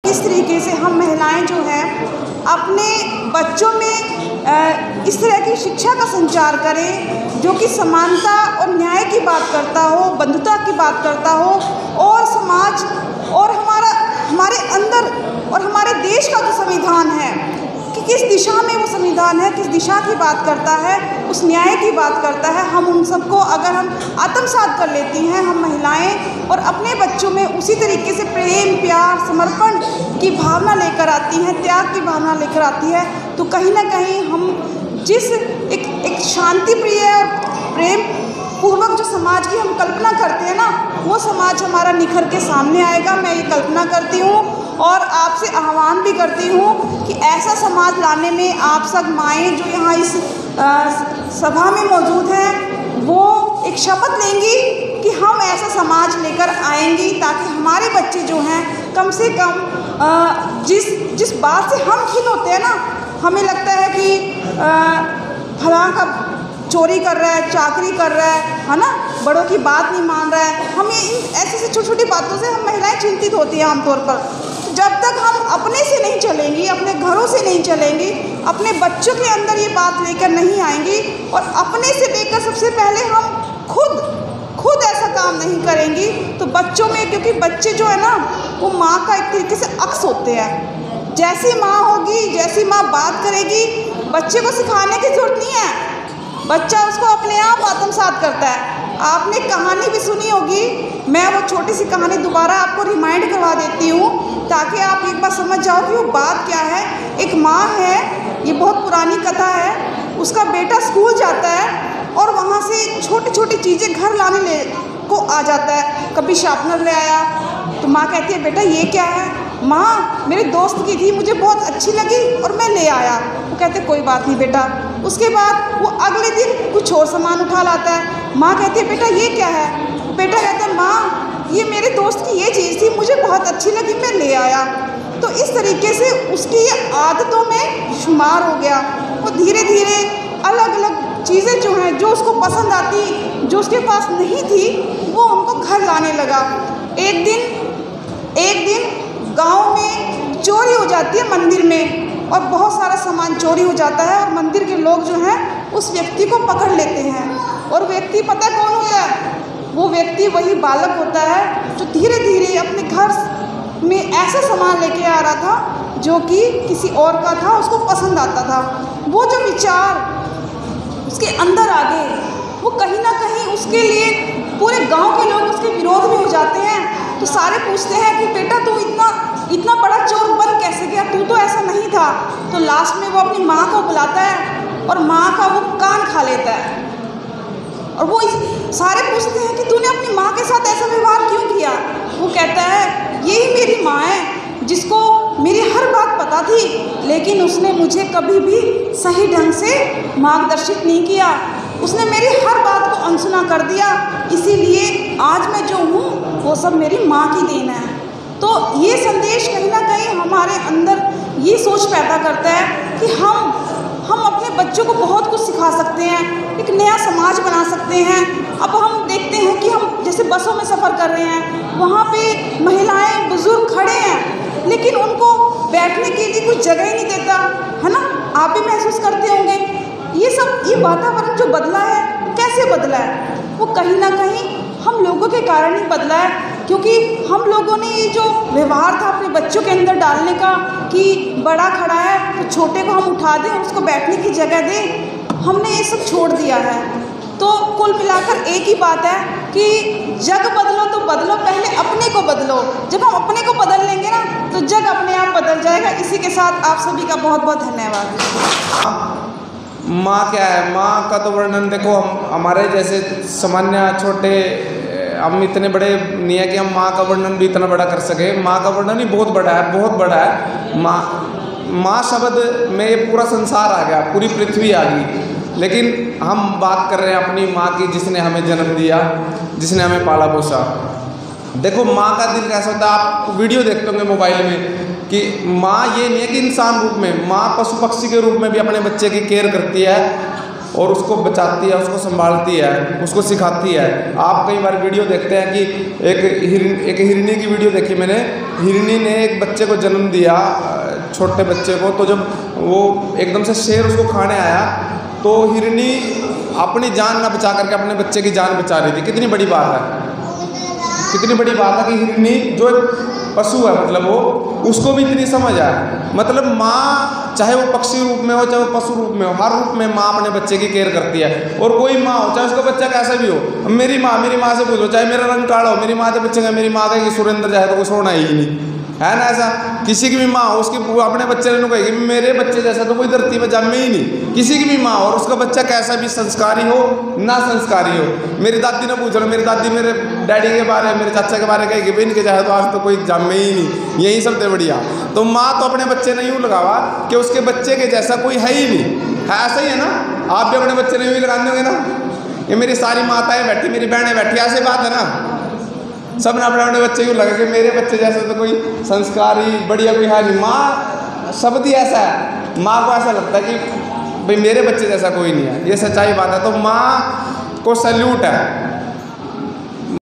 इस तरीके से हम महिलाएं जो हैं अपने बच्चों में इस तरह की शिक्षा का संचार करें जो कि समानता और न्याय की बात करता हो, बंधुता की बात करता हो, और समाज और हमारे अंदर और हमारे देश का जो संविधान है कि किस दिशा में वो संविधान है, किस दिशा की बात करता है, उस न्याय की बात करता है। हम उन सबको अगर हम आत्मसात कर लेती हैं, हम महिलाएं, और अपने बच्चों में उसी तरीके से प्रेम, प्यार, समर्पण की भावना लेकर आती हैं, त्याग की भावना लेकर आती है, तो कहीं ना कहीं हम जिस एक शांति प्रिय और प्रेम पूर्वक जो समाज की हम कल्पना करते हैं ना, वो समाज हमारा निखर के सामने आएगा। मैं ये कल्पना करती हूँ और आपसे आह्वान भी करती हूँ कि ऐसा समाज लाने में आप सब माएँ जो यहाँ इस सभा में मौजूद हैं वो एक शपथ लेंगी कि हम ऐसा समाज लेकर आएंगी ताकि हमारे बच्चे जो हैं कम से कम जिस बात से हम खिन्न होते हैं ना, हमें लगता है कि फलां का चोरी कर रहा है, चाकरी कर रहा है ना, बड़ों की बात नहीं मान रहा है, हमें इन ऐसी छोटी छोटी बातों से हम महिलाएं चिंतित होती हैं आमतौर पर। जब तक हम अपने से नहीं चलेंगी, अपने घरों से नहीं चलेंगी, अपने बच्चों के अंदर ये बात लेकर नहीं आएंगी और अपने से लेकर सबसे पहले हम खुद ऐसा काम नहीं करेंगी तो बच्चों में, क्योंकि बच्चे जो है ना वो माँ का एक तरीके से अक्स होते हैं। जैसी माँ होगी, जैसी माँ बात करेगी, बच्चे को सिखाने की ज़रूरत नहीं है, बच्चा उसको अपने आप आत्मसात करता है। आपने कहानी भी सुनी होगी, मैं वो छोटी सी कहानी दोबारा आपको रिमाइंड करवा देती हूँ ताकि आप एक बार समझ जाओ कि वो बात क्या है। एक माँ है, ये बहुत पुरानी कथा है, उसका बेटा स्कूल जाता है और वहाँ से छोटी छोटी चीज़ें घर लाने को आ जाता है। कभी शार्पनर ले आया तो माँ कहती है बेटा ये क्या है? माँ मेरे दोस्त की थी, मुझे बहुत अच्छी लगी और मैं ले आया। वो कहते कोई बात नहीं बेटा। उसके बाद वो अगले दिन कुछ और सामान उठा लाता है। माँ कहती है बेटा ये क्या है? बेटा कहता है माँ ये मेरे दोस्त की ये चीज़ थी, मुझे बहुत अच्छी लगी, मैं ले आया। तो इस तरीके से उसकी ये आदतों में शुमार हो गया। वो धीरे धीरे अलग अलग चीज़ें जो हैं, जो उसको पसंद आती, जो उसके पास नहीं थी, वो उनको घर लाने लगा। एक दिन गांव में चोरी हो जाती है मंदिर में, और बहुत सारा सामान चोरी हो जाता है और मंदिर के लोग जो हैं उस व्यक्ति को पकड़ लेते हैं। और व्यक्ति पता है कौन होता है? वो व्यक्ति वही बालक होता है जो धीरे धीरे अपने घर में ऐसा सामान लेके आ रहा था जो कि किसी और का था, उसको पसंद आता था। वो जो विचार उसके अंदर आ गए, वो कहीं ना कहीं उसके लिए पूरे गांव के लोग उसके विरोध में हो जाते हैं। तो सारे पूछते हैं कि बेटा तू इतना बड़ा चोर बन कैसे गया, तू तो ऐसा नहीं था। तो लास्ट में वो अपनी माँ को बुलाता है और माँ का वो कान खा लेता है। और वो सारे पूछते हैं कि तूने अपनी माँ के साथ ऐसा व्यवहार क्यों किया? वो कहता है यही मेरी माँ है जिसको मेरी हर बात पता थी, लेकिन उसने मुझे कभी भी सही ढंग से मार्गदर्शित नहीं किया, उसने मेरी हर बात को अनसुना कर दिया, इसीलिए आज मैं जो हूँ वो सब मेरी माँ की देन है। तो ये संदेश कहीं ना कहीं हमारे अंदर ये सोच पैदा करता है कि हम अपने बच्चों को बहुत कुछ सिखा सकते हैं, एक नया समाज बना सकते हैं। अब हम देखते हैं कि हम जैसे बसों में सफ़र कर रहे हैं, वहाँ पे महिलाएं बुजुर्ग खड़े हैं, लेकिन उनको बैठने के लिए कुछ जगह ही नहीं देता, है ना? आप भी महसूस करते होंगे। ये वातावरण जो बदला है, कैसे बदला है? वो कहीं ना कहीं हम लोगों के कारण ही बदला है, क्योंकि हम लोगों ने ये जो व्यवहार था अपने बच्चों के अंदर डालने का कि बड़ा खड़ा है तो छोटे को हम उठा दें, उसको बैठने की जगह दें, हमने ये सब छोड़ दिया है। तो कुल मिलाकर एक ही बात है कि जग बदलो तो बदलो, पहले अपने को बदलो। जब हम अपने को बदल लेंगे ना तो जग अपने आप बदल जाएगा। इसी के साथ आप सभी का बहुत बहुत धन्यवाद। माँ क्या है? माँ का तो वर्णन देखो, हम हमारे जैसे सामान्य छोटे, हम इतने बड़े नहीं है कि हम माँ का वर्णन भी इतना बड़ा कर सके। माँ का वर्णन ही बहुत बड़ा है, बहुत बड़ा है। माँ शब्द में ये पूरा संसार आ गया, पूरी पृथ्वी आ गई। लेकिन हम बात कर रहे हैं अपनी माँ की, जिसने हमें जन्म दिया, जिसने हमें पाला पोसा। देखो माँ का दिल कैसा होता है, आप वीडियो देखते होंगे मोबाइल में कि माँ ये नहीं है कि इंसान रूप में, माँ पशु पक्षी के रूप में भी अपने बच्चे की केयर करती है। और उसको बचाती है, उसको संभालती है, उसको सिखाती है। आप कई बार वीडियो देखते हैं कि एक हिरनी की वीडियो देखी मैंने। हिरनी ने एक बच्चे को जन्म दिया, छोटे बच्चे को। तो जब वो एकदम से शेर उसको खाने आया तो हिरनी अपनी जान ना बचा करके अपने बच्चे की जान बचा रही थी। कितनी बड़ी बात है, कितनी बड़ी बात है कि हिरनी जो पशु है, मतलब वो, उसको भी इतनी समझ है। मतलब माँ चाहे वो पक्षी रूप में हो, चाहे वो पशु रूप में हो, हर रूप में माँ अपने बच्चे की केयर करती है। और कोई माँ हो, चाहे उसका बच्चा कैसा भी हो, मेरी माँ से पूछो, चाहे मेरा रंग काला हो, मेरी माँ से पूछेगा, मेरी माँ कहेगी सुरेंद्र जाए तो कुछ होना ही नहीं है ना। ऐसा किसी की भी माँ हो, उसकी अपने बच्चे ने कहेगी मेरे बच्चे जैसा तो कोई धरती में जन्मे ही नहीं। किसी की भी माँ हो और उसका बच्चा कैसा भी संस्कारी हो ना संस्कारी हो। मेरी दादी ने पूछ लो, मेरी दादी मेरे डैडी के बारे में, मेरे चाचा के बारे में कहेगी भाई इनके चाहे तो आज तो कोई जन्मे ही नहीं, यही सब थे बढ़िया। तो माँ तो अपने बच्चे ने यूँ लगावा कि उसके बच्चे के जैसा कोई है ही नहीं है। ऐसा ही है ना, आप भी अपने बच्चे ने यूँ लगाने होंगे ना। ये मेरी सारी माताएं बैठी, मेरी बहनें बैठी, ऐसी बात है ना। सब ने अपने अपने बच्चे क्यों लगे कि मेरे बच्चे जैसे तो कोई संस्कारी बढ़िया कोई है नहीं। माँ शब्द ही ऐसा है, माँ को ऐसा लगता है कि भाई मेरे बच्चे जैसा कोई नहीं है, ये सच्चाई बात है। तो माँ को सैल्यूट है।